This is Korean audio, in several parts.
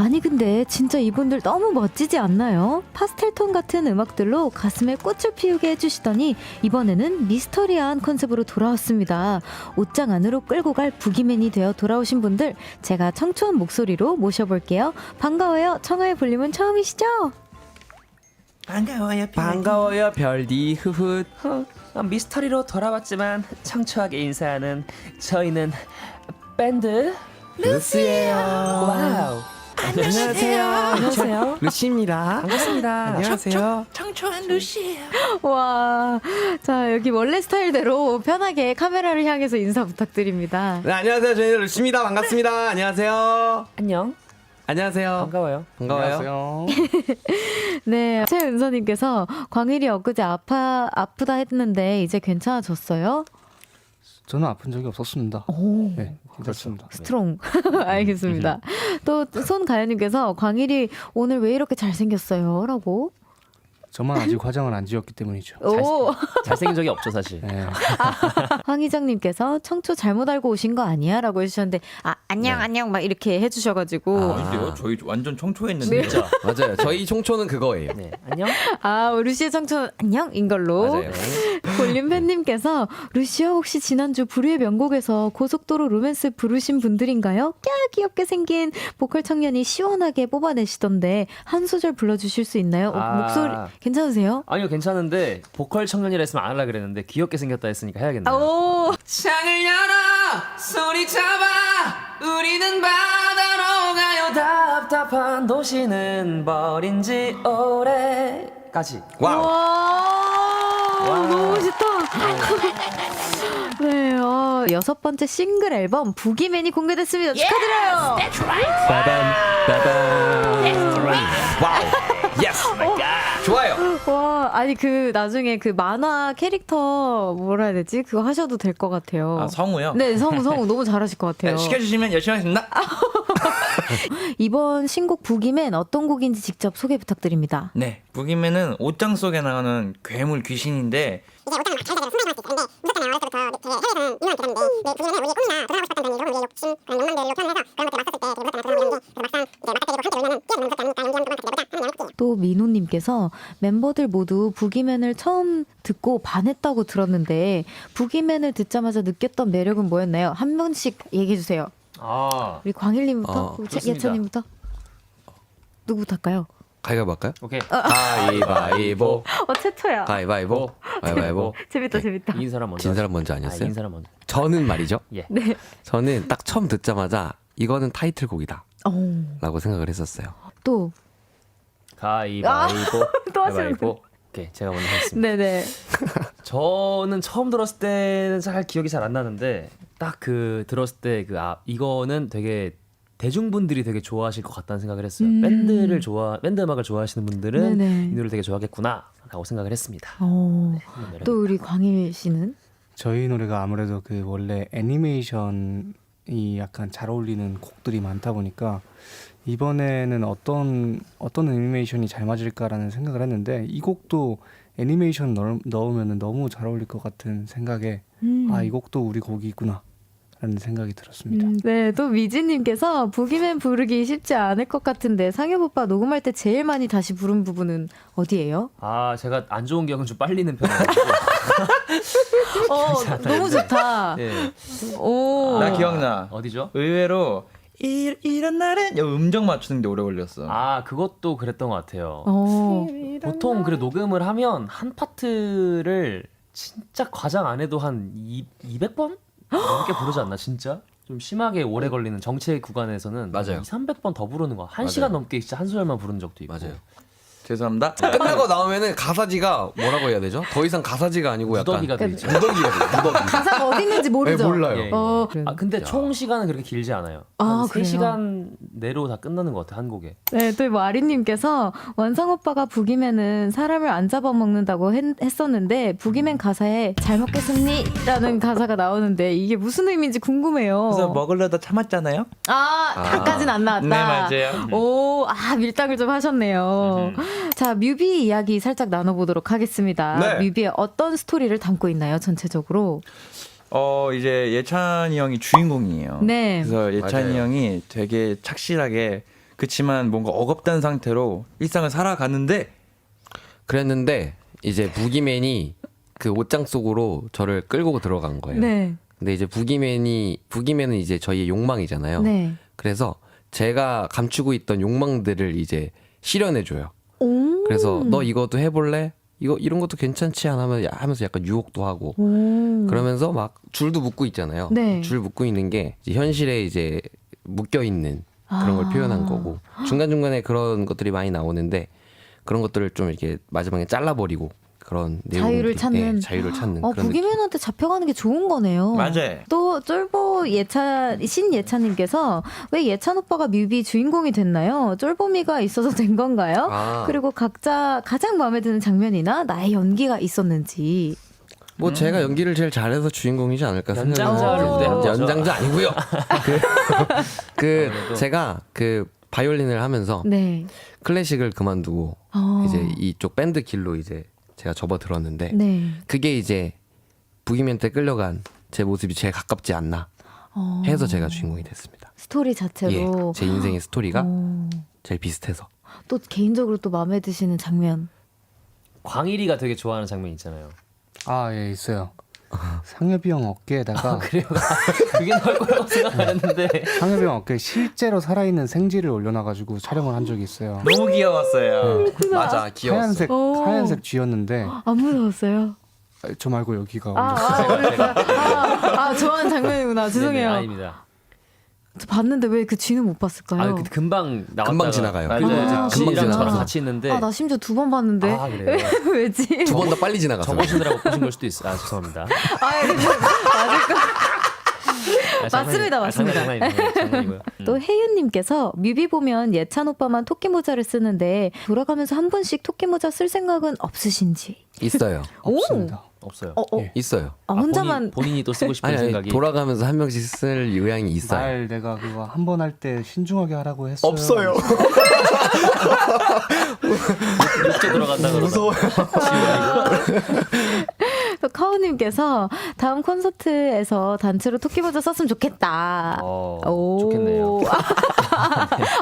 아니 근데 진짜 이분들 너무 멋지지 않나요? 파스텔톤 같은 음악들로 가슴에 꽃을 피우게 해주시더니 이번에는 미스터리한 컨셉으로 돌아왔습니다. 옷장 안으로 끌고 갈 부기맨이 되어 돌아오신 분들 제가 청초한 목소리로 모셔볼게요. 반가워요. 청하의 볼륨은 처음이시죠? 반가워요 별디 흐흐. 미스터리로 돌아왔지만 청초하게 인사하는 저희는 밴드 루시예요. 와우. 안녕하세요. 루시입니다. 반갑습니다. 안녕하세요. 청초한 루시예요. 와, 자 여기 원래 스타일대로 편하게 카메라를 향해서 인사 부탁드립니다. 네, 안녕하세요. 저희는 루시입니다. 반갑습니다. 안녕하세요. 안녕. 안녕하세요. 반가워요. 반가워요. 네, 최은서님께서 광일이 엊그제 아프다 했는데 이제 괜찮아졌어요? 저는 아픈 적이 없었습니다. 오, 네, 괜찮습니다. 스트롱. 알겠습니다. 또 손가연님께서 광일이 오늘 왜 이렇게 잘생겼어요? 라고. 저만 아직 화장을 안 지웠기 때문이죠. 오, 잘생긴 적이 없죠 사실. 네. 황희정님께서 청초 잘못 알고 오신 거 아니야? 라고 해주셨는데 안녕 네. 안녕 막 이렇게 해주셔가지고 아닌데요? 저희 완전 청초했는데. 진짜. 맞아요. 저희 총초는 그거예요. 네. 안녕. 루시의 청초 안녕인 걸로. 맞아요. 볼륨 팬님께서 루시오 혹시 지난주 불후의 명곡에서 고속도로 로맨스 부르신 분들인가요? 꺄 귀엽게 생긴 보컬 청년이 시원하게 뽑아내시던데 한 소절 불러주실 수 있나요? 목소리 괜찮으세요? 아니요 괜찮은데 보컬 청년이라 했으면 안 하려 그랬는데 귀엽게 생겼다 했으니까 해야겠네요. 오, 창을 열어 소리 잡아 우리는 바다로 가요 답답한 도시는 버린 지 오래까지. 와우. 와, 너무 멋있다. 네, 6번째 싱글 앨범 부기맨이 공개됐습니다. 축하드려요. 빠밤 빠밤. 와우. 예스. 좋아요. 와, 아니 나중에 만화 캐릭터 뭐라 해야 되지? 그거 하셔도 될 것 같아요. 아, 성우요? 네, 성우 너무 잘하실 것 같아요. 네, 시켜주시면 열심히 하겠습니다. 이번 신곡 부기맨 어떤 곡인지 직접 소개 부탁드립니다. 네, 부기맨은 옷장 속에 나오는 괴물 귀신인데 이제 옷장을 막 잘자고 숨어있을 때 근데 무섭잖아요. 어렸을 때부터 해외에서는 유명한 대단인데 네, 부기맨은 우리의 꿈이나 도전하고 싶었던 이런 우리의 욕심 그런 욕망들로 표현을 해서 그런 것들 맞섰을 때 되게 무섭잖아요. 도전하고 이런 게 그래서 막상 이제 맞닥뜨리고 함께 놀면은 뛰어노는 무섭지 않으니까 용기 한번 해보자 하는 영역이에요. 또 민호님께서 멤버들 모두 부기맨을 처음 듣고 반했다고 들었는데 부기맨을 듣자마자 느꼈던 매력은 뭐였나요? 한 분씩 얘기해주세요. 우리 광일님부터, 좋습니다. 예찬님부터. 누구부터 할까요? 가위바위보 할까요? 오케이. 가위바위보. 최초야. 가위바위보. 가위바위보. 재밌다. 이긴 사람 먼저. 진 사람 먼저 아, 아니었어요? 이긴 사람 먼저. 저는 말이죠. 예. 네. 저는 딱 처음 듣자마자 이거는 타이틀곡이다 라고 생각을 했었어요. 또 가위바위보. 또 하시는 가위바위보. 오케이 제가 먼저 하겠습니다. 네네. 저는 처음 들었을 때는 잘 기억이 잘 안 나는데 딱 들었을 때 이거는 되게 대중분들이 되게 좋아하실 것 같다는 생각을 했어요. 밴드 음악을 좋아하시는 분들은 네네. 이 노래를 되게 좋아하겠구나라고 생각을 했습니다. 또 우리 광일 씨는? 저희 노래가 아무래도 원래 애니메이션이 약간 잘 어울리는 곡들이 많다 보니까 이번에는 어떤 애니메이션이 잘 맞을까라는 생각을 했는데 이 곡도 애니메이션 넣으면 너무 잘 어울릴 것 같은 생각에 이 곡도 우리 곡이구나 라는 생각이 들었습니다. 네, 또 미지님께서 부기맨 부르기 쉽지 않을 것 같은데 상엽 오빠 녹음할 때 제일 많이 다시 부른 부분은 어디예요? 제가 안 좋은 기억은 좀 빨리는 편이에요. 너무 좋다. 네. 오. 나 기억나. 어디죠? 의외로 이런 날은 음정 맞추는 게 오래 걸렸어. 그것도 그랬던 것 같아요. 보통 녹음을 하면 한 파트를 진짜 과장 안 해도 한 200번 넘게 부르지 않나 진짜? 좀 심하게 오래 걸리는 정체 구간에서는 맞아요. 200~300번 더 부르는 거. 1시간 넘게 진짜 한 소절만 부른 적도 있고. 맞아요. 죄송합니다. 끝나고 나오면은 가사지가 뭐라고 해야 되죠? 더 이상 가사지가 아니고 약간 무더기가 되죠. 무더기가 돼요. 무더기. 가사가 어디 있는지 모르죠? 네, 몰라요. 예, 예. 근데 야. 총 시간은 그렇게 길지 않아요. 아, 한 그래요? 3시간 내로 다 끝나는 것 같아요, 한 곡에. 네, 또 아리님께서 원상 오빠가 부기맨은 사람을 안 잡아먹는다고 했었는데 부기맨 가사에 잘 먹겠습니라는 가사가 나오는데 이게 무슨 의미인지 궁금해요. 그래서 먹으려다 참았잖아요. 다까지는 안 나왔다. 네, 맞아요. 오, 밀당을 좀 하셨네요. 자, 뮤비 이야기 살짝 나눠보도록 하겠습니다. 네. 뮤비에 어떤 스토리를 담고 있나요, 전체적으로? 이제 예찬이 형이 주인공이에요. 네. 그래서 예찬이 맞아요. 형이 되게 착실하게 그치만 뭔가 억압된 상태로 일상을 살아가는데 그랬는데 이제 부기맨이 그 옷장 속으로 저를 끌고 들어간 거예요. 네. 근데 이제 부기맨은 이제 저희의 욕망이잖아요. 네. 그래서 제가 감추고 있던 욕망들을 이제 실현해줘요. 오. 그래서 너 이것도 해볼래? 이런 것도 괜찮지 않아? 하면서 약간 유혹도 하고 그러면서 막 줄도 묶고 있잖아요. 네. 줄 묶고 있는 게 이제 현실에 이제 묶여 있는 그런 걸 아. 표현한 거고 중간중간에 그런 것들이 많이 나오는데 그런 것들을 좀 이렇게 마지막에 잘라버리고 그런 자유를 내용들이, 찾는. 네, 자유를 찾는 그런 느낌. 부기맨한테 잡혀가는 게 좋은 거네요. 맞아요. 또 쫄보 신예찬님께서 왜 예찬 오빠가 뮤비 주인공이 됐나요? 쫄보미가 있어서 된 건가요? 아. 그리고 각자 가장 마음에 드는 장면이나 나의 연기가 있었는지. 뭐 제가 연기를 제일 잘해서 주인공이지 않을까 연장자를 생각해요. 무대한 거죠. 연장자 아니고요. 제가 그 바이올린을 하면서 네. 클래식을 그만두고 이제 이쪽 밴드 길로 이제 제가 접어들었는데 네. 그게 이제 부기맨 때 끌려간 제 모습이 제일 가깝지 않나 해서 제가 주인공이 됐습니다. 스토리 자체로. 예, 제 인생의 스토리가 어. 제일 비슷해서. 또 개인적으로 또 마음에 드시는 장면. 광일이가 되게 좋아하는 장면 있잖아요. 아, 예, 있어요. 상엽이 형 어깨에다가 그래요? 그게 나올 거라고 생각 안 했는데. 상엽이 형 어깨에 실제로 살아있는 생쥐를 올려놔가지고 촬영을 한 적이 있어요. 너무 귀여웠어요. 맞아, 귀여웠어. 하얀색 쥐였는데 안 무서웠어요? 저 말고 여기가 좋아하는 장면이구나. 죄송해요. 네네, 아닙니다. 저 봤는데 왜 그 쥐는 못 봤을까요? 근데 금방 나왔다가 금방 지나가요. 맞아요. 금방 쥐랑 저랑 지나가서. 같이 있는데 나 심지어 2번 봤는데. 아, 그래요? 왜지? 두 번 더 빨리 지나가서. 적으시느라고 보신 걸 수도 있어요. 아, 죄송합니다. 맞습니다. 장난이고요. 또 혜윤님께서 뮤비 보면 예찬 오빠만 토끼 모자를 쓰는데 돌아가면서 한 번씩 토끼 모자 쓸 생각은 없으신지. 있어요. 없습니다. 없어요. 예. 있어요. 혼자만. 본인이 또 쓰고 싶은 아니, 생각이 돌아가면서 한 명씩 쓸 의향이 있어요. 말 내가 그거 한 번 할 때 신중하게 하라고 했어요. 없어요. 욕조 들어간다 무서워요. 또 카우님께서 다음 콘서트에서 단체로 토끼 모자 썼으면 좋겠다. 좋겠네요.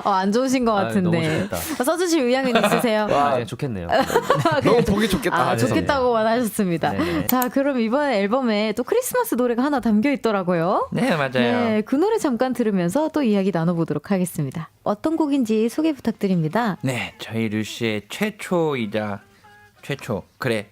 안 좋으신 것 같은데. 너무 좋겠다. 써주실 의향은 있으세요? 아, 좋겠네요. 너무 보기 좋겠다. 좋겠다고만 하셨습니다. 네네. 자, 그럼 이번 앨범에 또 크리스마스 노래가 하나 담겨 있더라고요. 네, 맞아요. 네, 그 노래 잠깐 들으면서 또 이야기 나눠보도록 하겠습니다. 어떤 곡인지 소개 부탁드립니다. 네, 저희 루시의 최초이자 최초의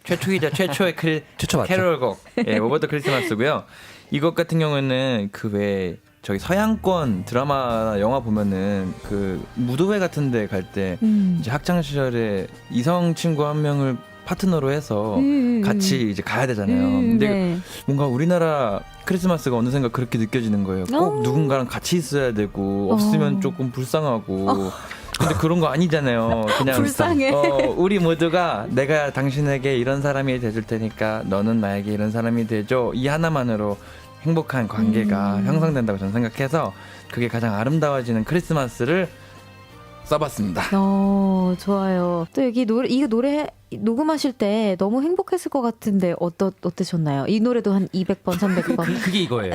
최초 맞죠? 캐롤곡 오버 더 크리스마스고요. 이 곡 같은 경우는 그 외에 저기 서양권 드라마나 영화 보면은 그 무도회 같은 데 갈 때 이제 학창 시절에 이성 친구 한 명을 파트너로 해서 같이 이제 가야 되잖아요. 근데 네. 뭔가 우리나라 크리스마스가 어느샌가 그렇게 느껴지는 거예요. 꼭 누군가랑 같이 있어야 되고 없으면 조금 불쌍하고. 근데 그런 거 아니잖아요. 그냥 불쌍해. 우리 모두가 내가 당신에게 이런 사람이 돼줄 테니까 너는 나에게 이런 사람이 돼줘. 이 하나만으로 행복한 관계가 형성된다고 저는 생각해서 그게 가장 아름다워지는 크리스마스를 써봤습니다. 좋아요. 또 여기 이 노래 녹음하실 때 너무 행복했을 것 같은데 어떠셨나요? 이 노래도 한 200번, 300번. 그게 이거예요.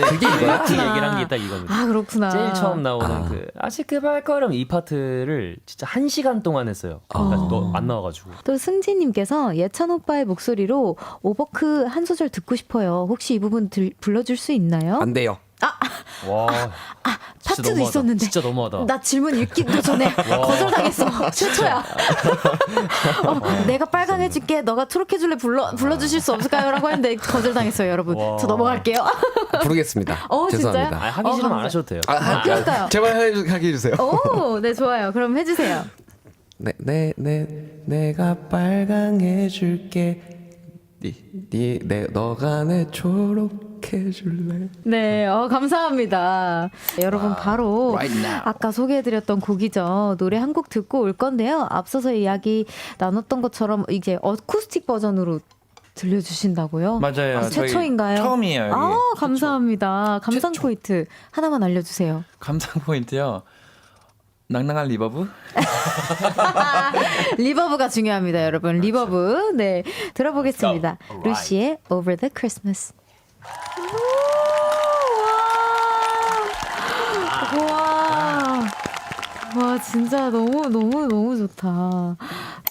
그게 이거야? 그 얘기를 한 게 딱 이겁니다. 아, 그렇구나. 제일 처음 나오는 그 아직 그 발걸음 이 파트를 진짜 1시간 동안 했어요. 안 나와가지고. 또 승지님께서 예찬 오빠의 목소리로 오버크 한 소절 듣고 싶어요. 혹시 이 부분 불러줄 수 있나요? 안 돼요. 와, 파트도 너무하다. 있었는데. 진짜 너무하다. 나 질문 읽기도 전에 거절당했어. 최초야. 내가 빨강 해줄게. 너가 초록 해줄래? 불러주실 수 없을까요? 라고 했는데 거절당했어요, 여러분. 와. 저 넘어갈게요. 부르겠습니다. 진짜요? 죄송합니다. 하기 싫으면 안 하셔도 돼요. 그러니까요. 제발 하게 해주세요. 네, 좋아요. 그럼 해주세요. 내가 빨강해줄게. 너가 내 초록해줄래. 네, 감사합니다. 여러분, 바로 Right now. 아까 소개해드렸던 곡이죠. 노래 한 곡 듣고 올 건데요. 앞서서 이야기 나눴던 것처럼 이제 어쿠스틱 버전으로 들려주신다고요? 맞아요. 저희 최초인가요? 처음이에요. 이게. 감사합니다. 감상 포인트 하나만 알려주세요. 감상 포인트요. 낭낭한 리버브? 리버브가 중요합니다, 여러분. 리버브. 네, 들어보겠습니다. 루시의 Over the Christmas. 우와. 와, 진짜 너무 좋다.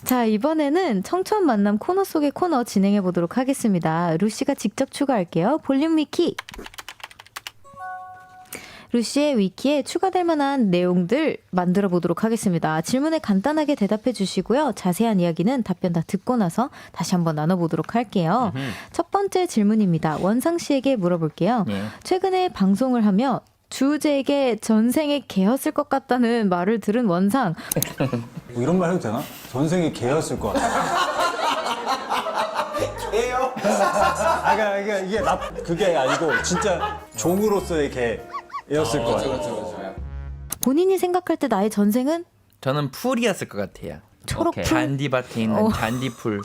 자, 이번에는 청초한 만남 코너 속의 코너 진행해 보도록 하겠습니다. 루시가 직접 추가할게요. 볼륨 위키. 루시의 위키에 추가될 만한 내용들 만들어 보도록 하겠습니다. 질문에 간단하게 대답해 주시고요. 자세한 이야기는 답변 다 듣고 나서 다시 한번 나눠보도록 할게요. 첫 번째 질문입니다. 원상 씨에게 물어볼게요. 네. 최근에 방송을 하며 주제에게 전생에 개였을 것 같다는 말을 들은 원상. 뭐 이런 말 해도 되나? 전생이 개였을 것 같아. 개요? 그러니까 이게 그게 아니고 진짜 종으로서의 개였을 것 같아. 본인이 생각할 때 나의 전생은 저는 풀이었을 것 같아요. 초록풀. 잔디밭에 있는 잔디풀.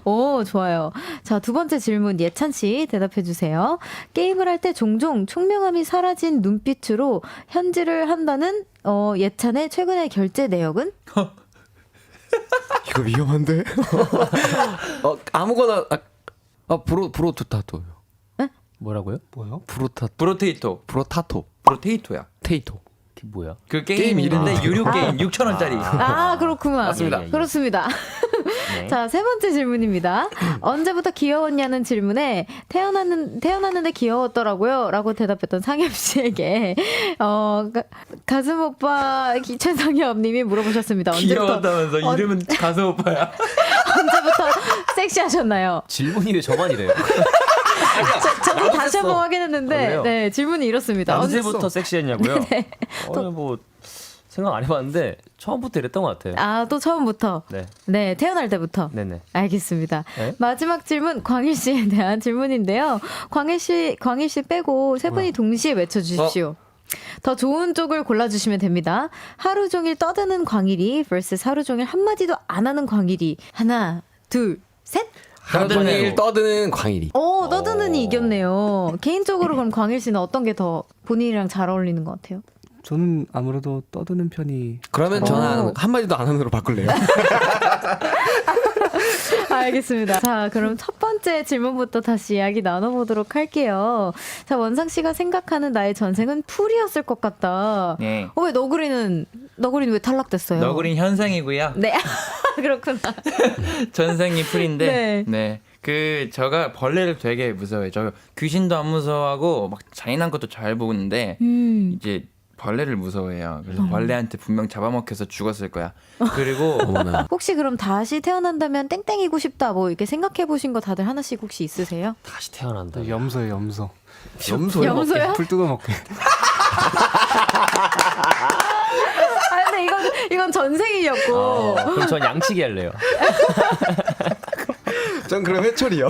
오, 좋아요. 자, 두 번째 질문 예찬 씨 대답해 주세요. 게임을 할 때 종종 총명함이 사라진 눈빛으로 현질을 한다는 예찬의 최근의 결제 내역은? 이거 위험한데? 아무거나 브로타토요. 뭐라고요? 뭐요? 브로테이토. 브로타토. 브로테이토야. 테이토. 그게 뭐야? 그 게임 이름인데 유료 게임 6,000원짜리. 아, 그렇구나. 맞습니다. 그렇습니다. 네. 자, 세 번째 질문입니다. 언제부터 귀여웠냐는 질문에 태어났는데 귀여웠더라고요. 라고 대답했던 상엽 씨에게, 가슴 오빠 최상엽 님이 물어보셨습니다. 귀여웠다면서 이름은 가슴 오빠야. 언제부터 섹시하셨나요? 질문이 왜 저만 이래요? 저도 다시 한번 확인했는데, 그래요? 네, 질문이 이렇습니다. 언제부터 섹시했냐고요? 네. 뭐 생각 안 해봤는데 처음부터 이랬던 것 같아요. 아, 또 처음부터? 네. 네, 태어날 때부터? 네네. 알겠습니다. 네? 마지막 질문 광일 씨에 대한 질문인데요. 광일 씨 빼고 세 분이 동시에 외쳐주십시오. 더 좋은 쪽을 골라주시면 됩니다. 하루 종일 떠드는 광일이 vs 하루 종일 한마디도 안 하는 광일이. 하나, 둘, 셋. 하루 종일 떠드는 광일이. 떠드는이 이겼네요. 개인적으로 그럼 광일 씨는 어떤 게 더 본인이랑 잘 어울리는 것 같아요? 저는 아무래도 떠드는 편이 그러면 저는 한마디도 안 하는으로 바꿀래요. 알겠습니다. 자, 그럼 첫 번째 질문부터 다시 이야기 나눠보도록 할게요. 자, 원상 씨가 생각하는 나의 전생은 풀이었을 것 같다. 네. 왜 너구리는 왜 탈락됐어요? 너구리는 현생이고요. 네. 그렇구나. 전생이 풀인데. 네. 네. 제가 벌레를 되게 무서워해요. 저 귀신도 안 무서워하고 막 잔인한 것도 잘 보는데 이제 벌레를 무서워해요. 그래서 벌레한테 분명 잡아먹혀서 죽었을 거야. 그리고 어머나. 혹시 그럼 다시 태어난다면 땡땡이고 싶다 뭐 이렇게 생각해 보신 거 다들 하나씩 혹시 있으세요? 다시 태어난다. 염소예요, 염소. 염소요? 풀 뜯어먹게. 아, 근데 이건 전생이었고. 그럼 전 양치기 할래요. 전 그럼 해철이요.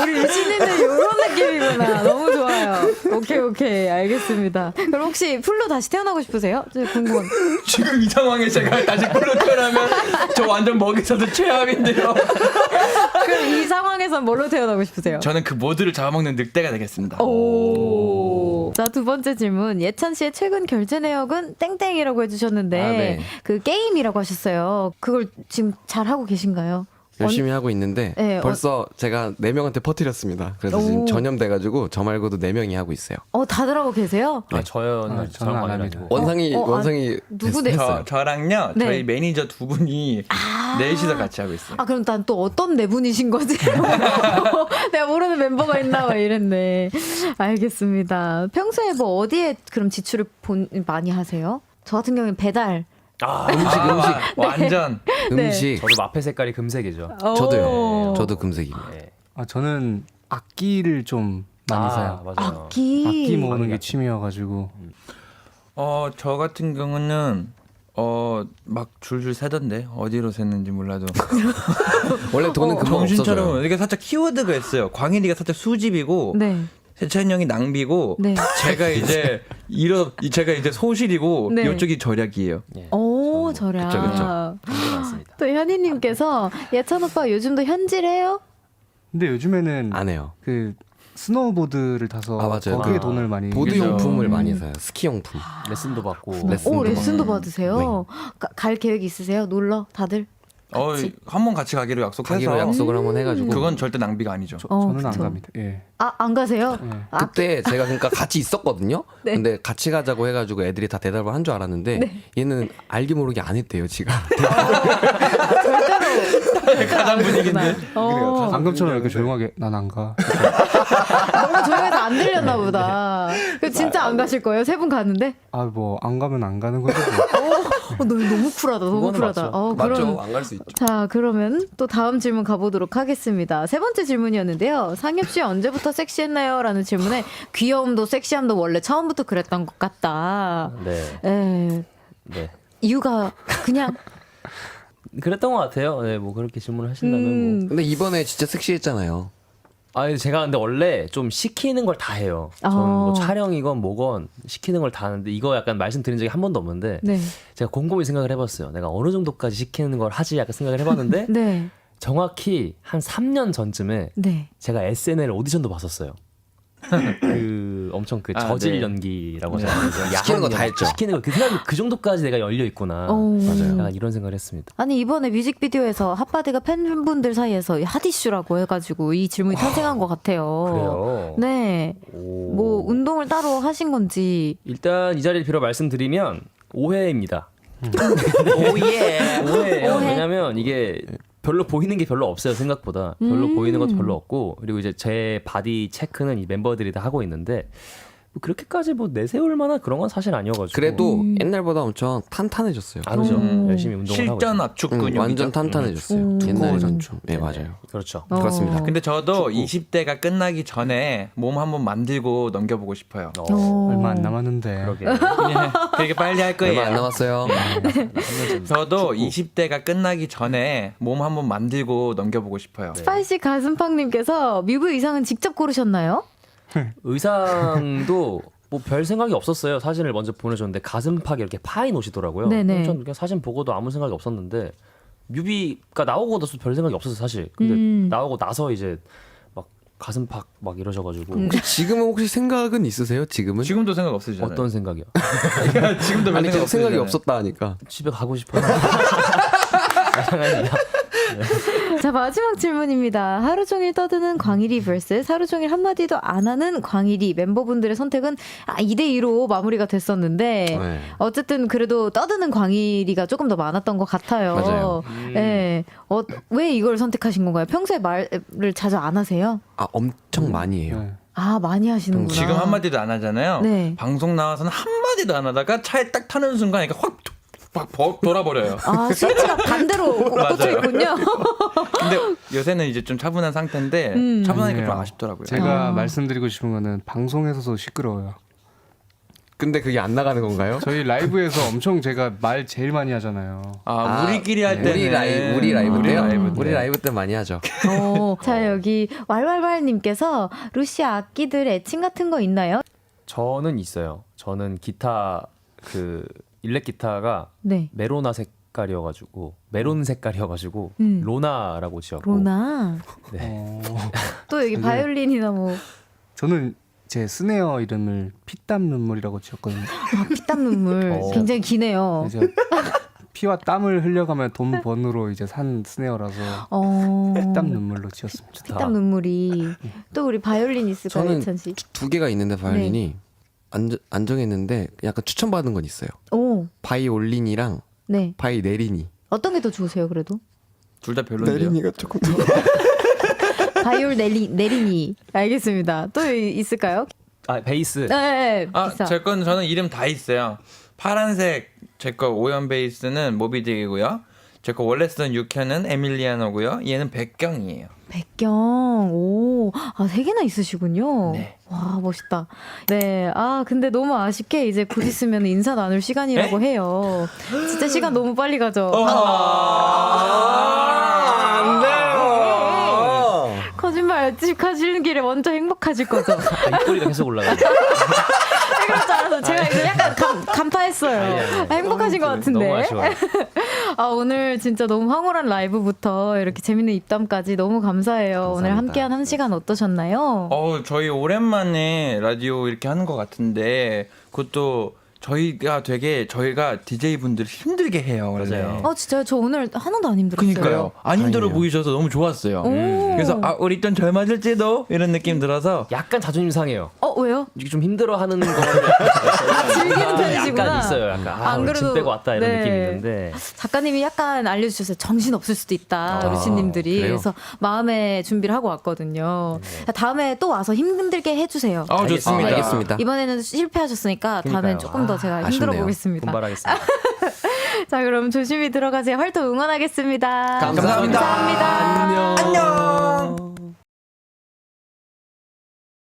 우리 유신님들 이런 느낌이구나. 너무 좋아요. 오케이. 알겠습니다. 그럼 혹시 풀로 다시 태어나고 싶으세요? 저 궁금한. 지금 이 상황에 제가 다시 풀로 태어나면 저 완전 먹이사슬 최악인데요. 그럼 이 상황에선 뭘로 태어나고 싶으세요? 저는 그 모두를 잡아먹는 늑대가 되겠습니다. 오. 자, 두 번째 질문. 예찬 씨의 최근 결제 내역은 땡땡이라고 해주셨는데, 네. 그 게임이라고 하셨어요. 그걸 지금 잘 하고 계신가요? 열심히 하고 있는데 네, 벌써 제가 4명한테 퍼뜨렸습니다. 그래서 지금 전염돼가지고 저 말고도 4명이 하고 있어요. 다들 하고 계세요? 저는 저는 안 합니다. 원상이 누구 했어요. 저랑요, 네. 저희 매니저 두 분이 넷이서 같이 하고 있어요. 아, 그럼 난 또 어떤 네 분이신 거지? 내가 모르는 멤버가 있나 봐 이랬네. 알겠습니다. 평소에 뭐 어디에 그럼 지출을 많이 하세요? 저 같은 경우는 배달. 음식. 완전. 음식. 저도 마페 색깔이 금색이죠. 저도요. 저도 금색입니다. 네. 저는 악기를 좀 많이 사요. 맞아요. 악기 모으는 게 취미여가지고. 저 같은 경우는 막 줄줄 세던데 어디로 샜는지 몰라도 원래 돈은 금방 정신처럼 없어져요. 이게 살짝 키워드가 있어요. 광일이가 살짝 수집이고 네. 세찬 형이 낭비고 네. 제가 이제 소실이고 네. 이쪽이 절약이에요. 오, 저렴. 그쵸. 많습니다. 또 현희님께서 예찬 오빠 요즘도 현질해요? 근데 요즘에는 안 해요. 그 스노우보드를 타서 맞아요. 거기에 그 돈을 많이 보드 그죠. 용품을 많이 사요. 스키 용품. 레슨도 받고. 레슨도 레슨도 받고. 받으세요? 갈 계획 있으세요? 놀러 다들? 한번 같이 가기로 약속해서 가기로 약속을 한번 해가지고 그건 절대 낭비가 아니죠. 저는 안 그쵸. 갑니다. 예. 아, 안 가세요? 네. 아, 그때 제가 그러니까 같이 있었거든요. 네. 근데 같이 가자고 해가지고 애들이 다 대답을 한 줄 알았는데 얘는 알게 모르게 안 했대요. 지가. 가장 분위기인데. 방금처럼 이렇게 조용하게 난 안 가. 너무 조용해서 안 들렸나 보다. 그 진짜 안 가실 거예요? 세 분 가는데? 아 뭐 안 가면 안 가는 거죠. 너무 쿨하다. 너무 그거는 쿨하다. 맞죠. 맞죠? 안 갈 수 있죠. 자, 그러면 또 다음 질문 가보도록 하겠습니다. 세 번째 질문이었는데요. 상엽 씨 언제부터 섹시했나요? 라는 질문에 귀여움도 섹시함도 원래 처음부터 그랬던 것 같다. 네. 에, 네. 이유가 그냥 그랬던 것 같아요. 네, 뭐 그렇게 질문을 하신다면 뭐. 근데 이번에 진짜 섹시했잖아요. 아니 제가 근데 원래 좀 시키는 걸 다 해요. 저는 뭐 어. 촬영이건 뭐건 시키는 걸 다 하는데 이거 약간 말씀드린 적이 한 번도 없는데 네. 제가 곰곰이 생각을 해봤어요. 내가 어느 정도까지 시키는 걸 하지 약간 생각을 해봤는데 네. 정확히 한 3년 전쯤에 네. 제가 SNL 오디션도 봤었어요. 그 엄청 그 저질 네. 연기라고 하잖아요. 시키는 거다 야한 했죠. 시키는 거 그 정도까지 내가 열려 있구나. 맞아요. 약간 이런 생각을 했습니다. 아니 이번에 뮤직비디오에서 핫바디가 팬분들 사이에서 핫이슈라고 해가지고 이 질문이 탄생한 것 같아요. 그래요. 네. 오. 뭐 운동을 따로 하신 건지. 일단 이 자리를 빌어 말씀드리면 오해입니다. 오예. 오해예요. 오해? 왜냐면 이게 별로 보이는 게 별로 없어요. 생각보다 별로 보이는 것도 별로 없고 그리고 이제 제 바디 체크는 이 멤버들이 다 하고 있는데 뭐 그렇게까지 뭐 내세울 만한 그런 건 사실 아니어가지고 그래도 옛날보다 엄청 탄탄해졌어요. 다르죠. 열심히 운동을 하고 실전 있어요. 압축 근육이죠. 완전 탄탄해졌어요. 옛날에는 좀. 네, 맞아요. 그렇죠. 그렇습니다. 근데 저도 20대가 끝나기 전에 몸 한번 만들고 넘겨보고 싶어요. 얼마 안 남았는데. 그러게. 그냥 되게 빨리 할 거예요. 얼마 안 남았어요. 저도 20대가 끝나기 전에 몸 한번 만들고 넘겨보고 싶어요. 스파이시 가슴팍님께서 뮤비 의상은 직접 고르셨나요? 의상도 뭐 별 생각이 없었어요. 사진을 먼저 보내줬는데 가슴팍에 이렇게 파인 옷이더라고요. 네네. 전 그냥 사진 보고도 아무 생각이 없었는데 뮤비가 나오고도 별 생각이 없었어요 사실. 근데 나오고 나서 이제 막 가슴팍 막 이러셔가지고 지금은 혹시 생각은 있으세요? 지금은? 지금도 생각 없으시잖아요. 어떤 생각이요? 지금도 별 아니 생각 계속 생각이 없으시잖아요. 없었다 하니까. 집에 가고 싶어요. 자, 마지막 질문입니다. 하루 종일 떠드는 광일이 vs 하루 종일 한마디도 안 하는 광일이. 멤버분들의 선택은 2대2로 마무리가 됐었는데 네. 어쨌든 그래도 떠드는 광일이가 조금 더 많았던 것 같아요. 맞아요. 네. 왜 이걸 선택하신 건가요? 평소에 말을 자주 안 하세요? 아 엄청 많이 해요. 네. 아, 많이 하시는구나. 지금 한마디도 안 하잖아요. 네. 방송 나와서는 한마디도 안 하다가 차에 딱 타는 순간 이렇게 확 돌아버려요. 아, 스위치가 반대로 꽂혀 있군요. 근데 요새는 이제 좀 차분한 상태인데 차분하니까 좀 아니에요. 아쉽더라고요. 제가 말씀드리고 싶은 거는 방송에서도 시끄러워요. 근데 그게 안 나가는 건가요? 저희 라이브에서 엄청 제가 말 제일 많이 하잖아요. 우리끼리 할 때는 우리 라이브 때요? 라이브 우리 때. 라이브 때 많이 하죠. 자, 여기 왈왈왈님께서 루시 악기들 애칭 같은 거 있나요? 저는 있어요. 저는 기타 그 일렉 기타가 네. 메로나 색깔이어가지고 메론 색깔이어가지고 로나라고 지었고. 로나. 네. 또 여기 바이올린이나 뭐 저는 제 스네어 이름을 피땀 눈물이라고 지었거든요. 피땀 눈물 굉장히 기네요. 이제 피와 땀을 흘려가면 돈 번으로 이제 산 스네어라서 피땀 눈물로 지었습니다. 피땀 눈물이. 또 우리 바이올린 있을까요, 저는 예찬 씨? 두 개가 있는데 바이올린이 안 정했는데 약간 추천받은 건 있어요. 오, 바이올린이랑 네. 바이네리니. 어떤 게 더 좋으세요, 그래도? 둘 다 별론데요. 조금 바이올 내리니. 알겠습니다. 또 있을까요? 베이스. 네, 비싸. 제 거는 저는 이름 다 있어요. 파란색 제 거 오연 베이스는 모비딕이고요. 제 거 원래 쓰던 육현은 에밀리아노고요. 얘는 백경이에요. 백경. 오, 세 개나 있으시군요. 네. 와, 멋있다. 네. 근데 너무 아쉽게 이제 곧 있으면 인사 나눌 시간이라고 해요. 진짜 시간 너무 빨리 가죠. 안 돼요. 거짓말 가시는 길에 먼저 행복하실 거죠. 입꼬리가 계속 올라가요. 그럴 줄 알아서 제가 이거 약간 간파했어요. 행복하신 것 같은데. 너무 아쉬워요. 오늘 진짜 너무 황홀한 라이브부터 이렇게 재밌는 입담까지 너무 감사해요. 감사합니다. 오늘 함께한 1시간 어떠셨나요? 저희 오랜만에 라디오 이렇게 하는 것 같은데 그것도 저희가 DJ 분들 힘들게 해요. 원래. 맞아요. 진짜요? 저 오늘 하나도 안 힘들었어요. 그러니까요. 안 힘들어 다행이에요. 보이셔서 너무 좋았어요. 그래서 우리 좀 잘 맞을지도 이런 느낌 들어서 약간 자존심 상해요. 왜요? 이게 좀 힘들어하는 거 즐기는 편이시구나. 약간 있어요. 약간 안 오늘 짐 그래도- 빼고 왔다 이런 네. 느낌이 있는데 작가님이 약간 알려주셨어요. 정신 없을 수도 있다, 루시님들이. 그래요? 그래서 마음에 준비를 하고 왔거든요. 다음에 또 와서 힘들게 해주세요. 좋습니다. 알겠습니다. 이번에는 실패하셨으니까 다음엔 그러니까요. 조금 더 제가 아쉽네요. 힘들어 보겠습니다. 분발하겠습니다. 자, 그럼 조심히 들어가세요. 활동 응원하겠습니다. 감사합니다. 감사합니다. 안녕.